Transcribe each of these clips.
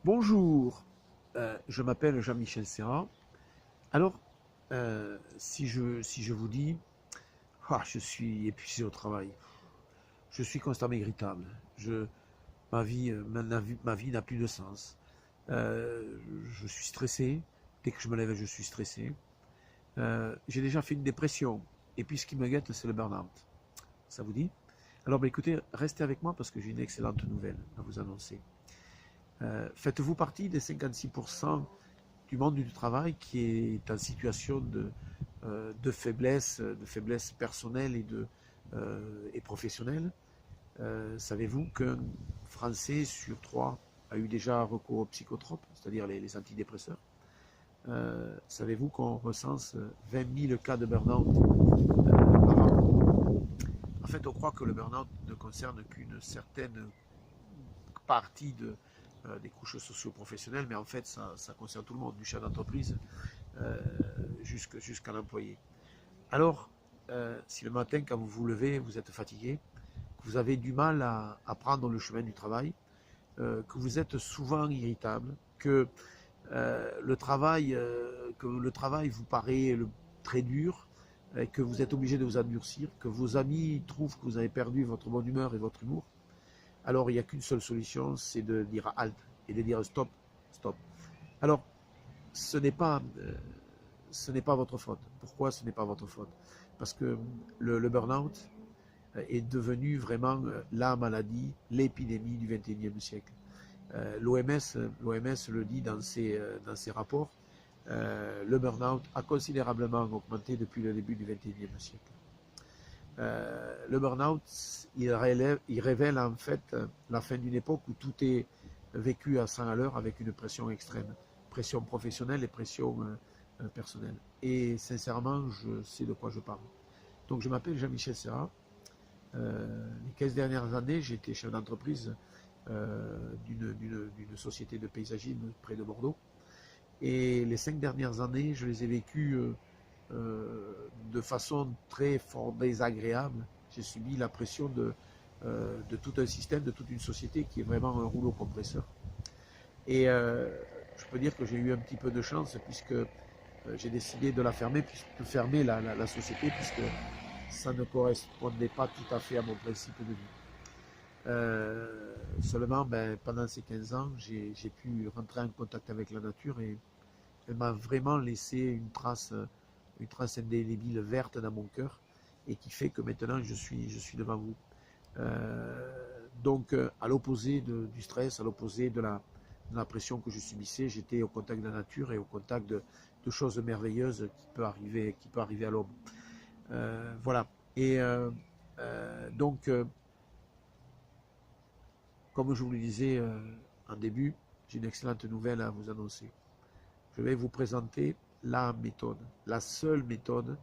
Bonjour, je m'appelle Jean-Michel Serra. Alors, si je vous dis, je suis épuisé au travail, je suis constamment irritable, ma vie n'a plus de sens. Je suis stressé, dès que je me lève, je suis stressé. J'ai déjà fait une dépression, et puis ce qui me guette, c'est le burn-out. Ça vous dit? Alors, écoutez, restez avec moi parce que j'ai une excellente nouvelle à vous annoncer. Faites-vous partie des 56% du monde du travail qui est en situation de faiblesse personnelle et professionnelle. Savez-vous qu'un Français sur trois a eu déjà recours aux psychotropes, c'est-à-dire les antidépresseurs? Savez-vous qu'on recense 20 000 cas de burn-out par an? En fait, on croit que le burn-out ne concerne qu'une certaine partie des couches socio-professionnelles, mais en fait, ça concerne tout le monde, du chef d'entreprise euh, jusqu'à l'employé. Alors, si le matin, quand vous vous levez, vous êtes fatigué, que vous avez du mal à prendre le chemin du travail, que vous êtes souvent irritable, que le travail vous paraît très dur, que vous êtes obligé de vous endurcir, que vos amis trouvent que vous avez perdu votre bonne humeur et votre humour, alors il n'y a qu'une seule solution, c'est de dire halt et de dire stop, stop. Alors, ce n'est pas, euh, ce n'est pas votre faute. Pourquoi ce n'est pas votre faute? Parce que le burn-out est devenu vraiment la maladie, l'épidémie du 21e siècle. L'OMS le dit dans ses rapports, le burn-out a considérablement augmenté depuis le début du 21e siècle. Le burn-out, il révèle en fait la fin d'une époque où tout est vécu à 100 à l'heure avec une pression extrême, pression professionnelle et pression personnelle. Et sincèrement, je sais de quoi je parle. Donc je m'appelle Jean-Michel Serra. Les 15 dernières années, j'ai été chef d'entreprise d'une société de paysagisme près de Bordeaux. Et les 5 dernières années, je les ai vécues de façon très fort désagréable. J'ai subi la pression de tout un système, de toute une société qui est vraiment un rouleau compresseur. Et je peux dire que j'ai eu un petit peu de chance puisque j'ai décidé de la fermer, de fermer la société puisque ça ne correspondait pas tout à fait à mon principe de vie. Seulement, pendant ces 15 ans, j'ai pu rentrer en contact avec la nature et elle m'a vraiment laissé une trace indélébile verte dans mon cœur et qui fait que maintenant je suis devant vous. Donc, à l'opposé du stress, à l'opposé de la pression que je subissais, j'étais au contact de la nature et au contact de choses merveilleuses qui peut arriver à l'homme. Voilà. Et donc, comme je vous le disais en début, j'ai une excellente nouvelle à vous annoncer. Je vais vous présenter la méthode, la seule méthode,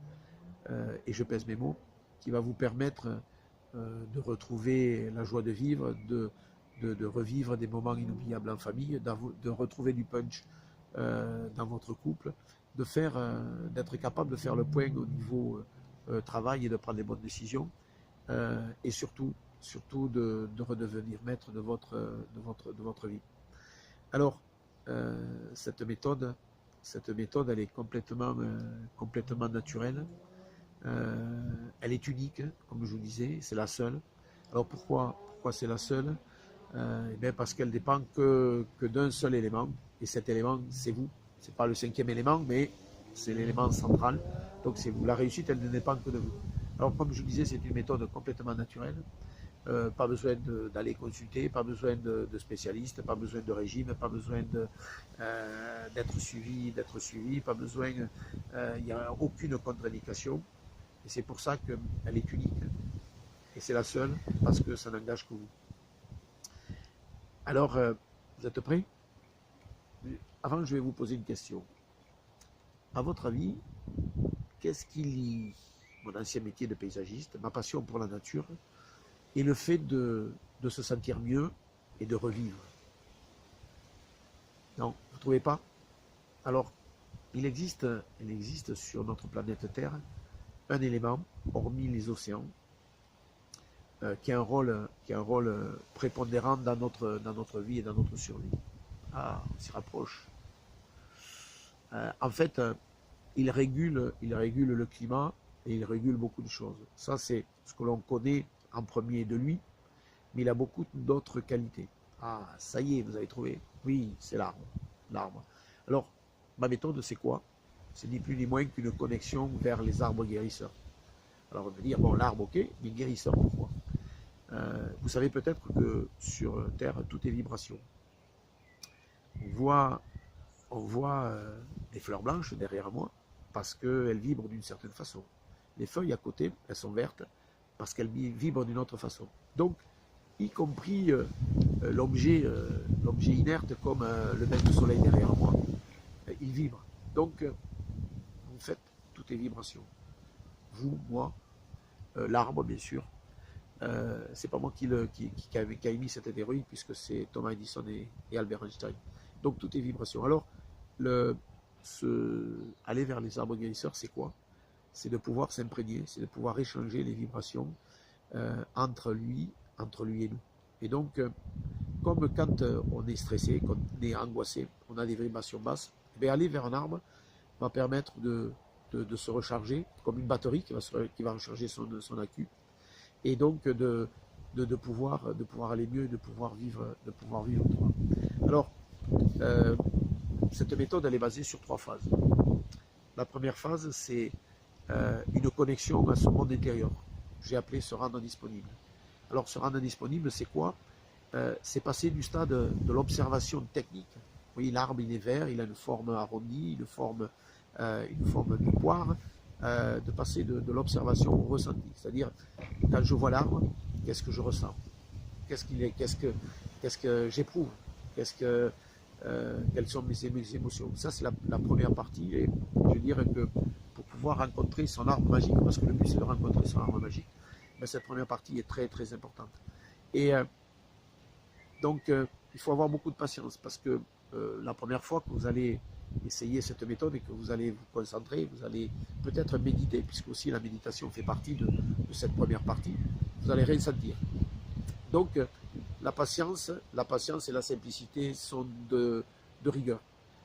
et je pèse mes mots, qui va vous permettre de retrouver la joie de vivre, de revivre des moments inoubliables en famille, de retrouver du punch dans votre couple, d'être capable de faire le point au niveau travail et de prendre les bonnes décisions, et surtout de redevenir maître de votre vie. Alors, cette méthode, elle est complètement naturelle. Elle est unique, comme je vous disais, c'est la seule. Alors pourquoi c'est la seule? Eh bien parce qu'elle dépend que d'un seul élément, et cet élément, c'est vous. C'est pas le cinquième élément, mais c'est l'élément central. Donc c'est vous. La réussite, elle ne dépend que de vous. Alors comme je vous disais, c'est une méthode complètement naturelle. Pas besoin d'aller consulter, pas besoin de spécialistes, pas besoin de régime, pas besoin d'être suivi, pas besoin, il n'y a aucune contre-indication. Et c'est pour ça qu'elle est unique. Et c'est la seule, parce que ça n'engage que vous. Alors, vous êtes prêts? Avant, je vais vous poser une question. À votre avis, qu'est-ce qui lie mon ancien métier de paysagiste, ma passion pour la nature, et le fait de se sentir mieux et de revivre? Non, vous ne trouvez pas? Alors, il existe sur notre planète Terre un élément, hormis les océans, qui a un rôle prépondérant dans notre vie et dans notre survie. Ah, on s'y rapproche. En fait, il régule le climat et il régule beaucoup de choses. Ça, c'est ce que l'on connaît en premier de lui, mais il a beaucoup d'autres qualités. Ah, ça y est, vous avez trouvé. Oui, c'est l'arbre. L'arbre. Alors, ma méthode, c'est quoi? C'est ni plus ni moins qu'une connexion vers les arbres guérisseurs. Alors, on va me dire, bon, l'arbre, ok, mais guérisseur, pourquoi? Vous savez peut-être que sur Terre, tout est vibration. On voit, on voit des fleurs blanches derrière moi parce qu'elles vibrent d'une certaine façon. Les feuilles à côté, elles sont vertes parce qu'elles vibrent d'une autre façon. Donc, y compris l'objet inerte comme le bain de soleil derrière moi, il vibre. Donc, en fait, tout est vibration. Vous, moi, l'arbre, bien sûr. C'est pas moi qui a émis cette théorie, puisque c'est Thomas Edison et Albert Einstein. Donc, tout est vibration. Alors, aller vers les arbres guérisseurs, c'est quoi? C'est de pouvoir s'imprégner, c'est de pouvoir échanger les vibrations entre lui et nous. Et donc, comme quand on est stressé, quand on est angoissé, on a des vibrations basses, eh aller vers un arbre va permettre de se recharger, comme une batterie qui va recharger son accu, et donc de pouvoir aller mieux, de pouvoir vivre autrement. Alors, cette méthode, elle est basée sur 3 phases. La première phase, c'est une connexion à son monde intérieur. J'ai appelé se rendre disponible. Alors, se rendre disponible, c'est quoi? C'est passer du stade de l'observation technique. Vous voyez, l'arbre, il est vert, il a une forme arrondie, une forme de poire, de passer de l'observation au ressenti. C'est-à-dire, quand je vois l'arbre, qu'est-ce que je ressens? Qu'est-ce que j'éprouve? Quelles sont mes émotions? Ça, c'est la première partie. Et je veux dire que pour pouvoir rencontrer son arbre magique, parce que le but, c'est de rencontrer son arbre magique, mais cette première partie est très, très importante. Et donc, il faut avoir beaucoup de patience, parce que la première fois que vous allez essayer cette méthode et que vous allez vous concentrer, vous allez peut-être méditer, puisque aussi la méditation fait partie de cette première partie, vous allez rien sentir. Donc, la patience et la simplicité sont de rigueur.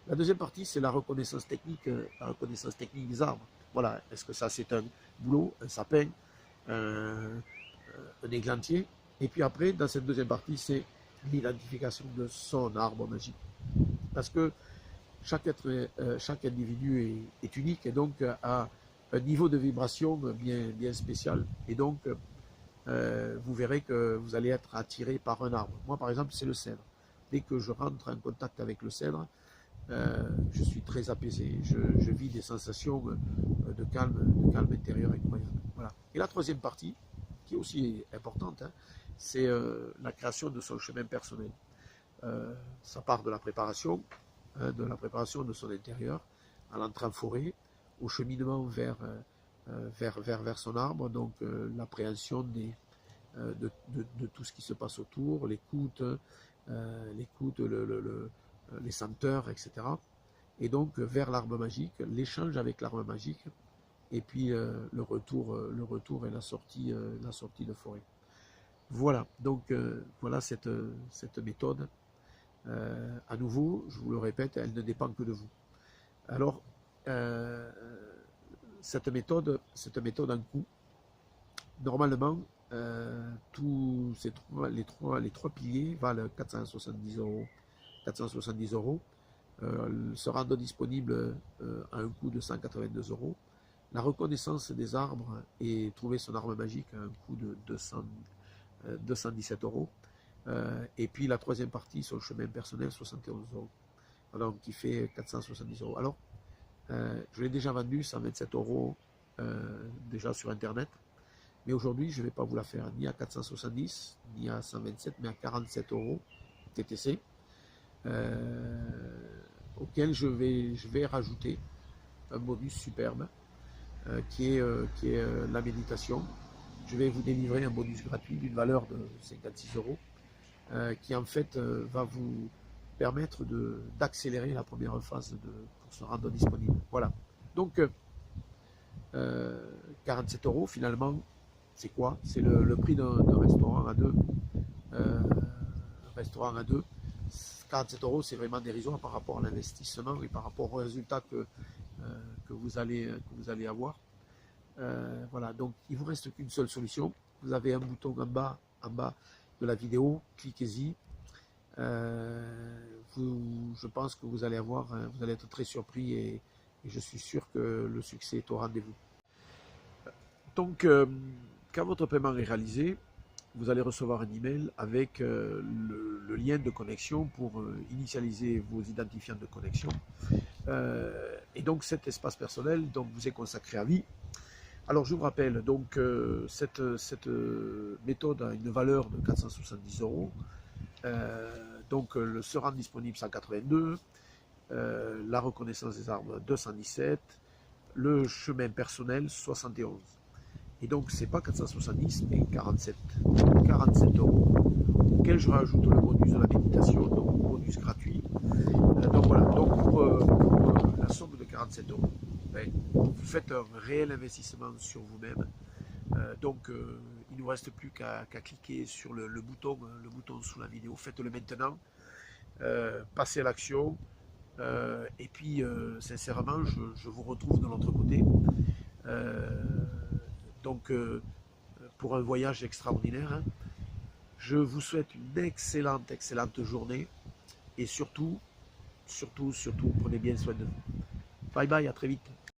La deuxième partie, c'est la reconnaissance technique des arbres. Voilà, est-ce que ça c'est un bouleau, un sapin, un églantier? Et puis après, dans cette deuxième partie, c'est l'identification de son arbre magique. Parce que chaque individu est unique et donc a un niveau de vibration bien spécial. Et donc, vous verrez que vous allez être attiré par un arbre. Moi, par exemple, c'est le cèdre. Dès que je rentre en contact avec le cèdre, je suis très apaisé. Je vis des sensations de calme intérieur incroyable. Voilà. Et la troisième partie, qui est aussi importante, hein, c'est la création de son chemin personnel. Ça part de la préparation de son intérieur, à l'entrée en forêt, au cheminement vers son arbre, donc l'appréhension de tout ce qui se passe autour, l'écoute, les senteurs, etc. Et donc vers l'arbre magique, l'échange avec l'arbre magique, et puis le retour et la sortie de forêt. Voilà, donc voilà cette méthode. À nouveau, je vous le répète, elle ne dépend que de vous. Alors, cette méthode en coût, normalement, tous les trois piliers valent 470 euros. 470 euros. Se rendent disponibles à un coût de 182 euros. La reconnaissance des arbres et trouver son arbre magique à un coût de 217 euros. Et puis la troisième partie sur le chemin personnel, 71 euros. Alors, qui fait 470 euros. Alors, je l'ai déjà vendu 127 euros déjà sur Internet. Mais aujourd'hui, je ne vais pas vous la faire ni à 470, ni à 127, mais à 47 euros TTC. Auquel je vais rajouter un bonus superbe qui est la méditation. Je vais vous délivrer un bonus gratuit d'une valeur de 56 euros qui en fait va vous permettre d'accélérer la première phase pour se rendre disponible. Voilà. Donc 47 euros finalement, c'est quoi? C'est le prix d'un restaurant à deux. Un restaurant à deux. 47 euros, c'est vraiment dérisoire par rapport à l'investissement et par rapport au résultat que vous allez avoir. Voilà, donc il ne vous reste qu'une seule solution. Vous avez un bouton en bas de la vidéo, cliquez-y. Je pense que vous allez être très surpris et je suis sûr que le succès est au rendez-vous. Donc, quand votre paiement est réalisé, vous allez recevoir un email avec le lien de connexion pour initialiser vos identifiants de connexion. Et donc cet espace personnel donc, vous est consacré à vie. Alors je vous rappelle, donc cette méthode a une valeur de 470 euros. Donc le se rend disponible 182, la reconnaissance des arbres 217, le chemin personnel 71. Et donc c'est pas 470 mais 47 euros, auquel je rajoute le bonus de la méditation, donc bonus gratuit. Donc voilà, donc pour la somme de 47 euros, ben, vous faites un réel investissement sur vous-même. Donc il ne nous reste plus qu'à cliquer sur le bouton sous la vidéo. Faites-le maintenant, passez à l'action. Et puis sincèrement, je vous retrouve de l'autre côté. Donc pour un voyage extraordinaire. Hein. Je vous souhaite une excellente journée. Et surtout, prenez bien soin de vous. Bye bye, à très vite.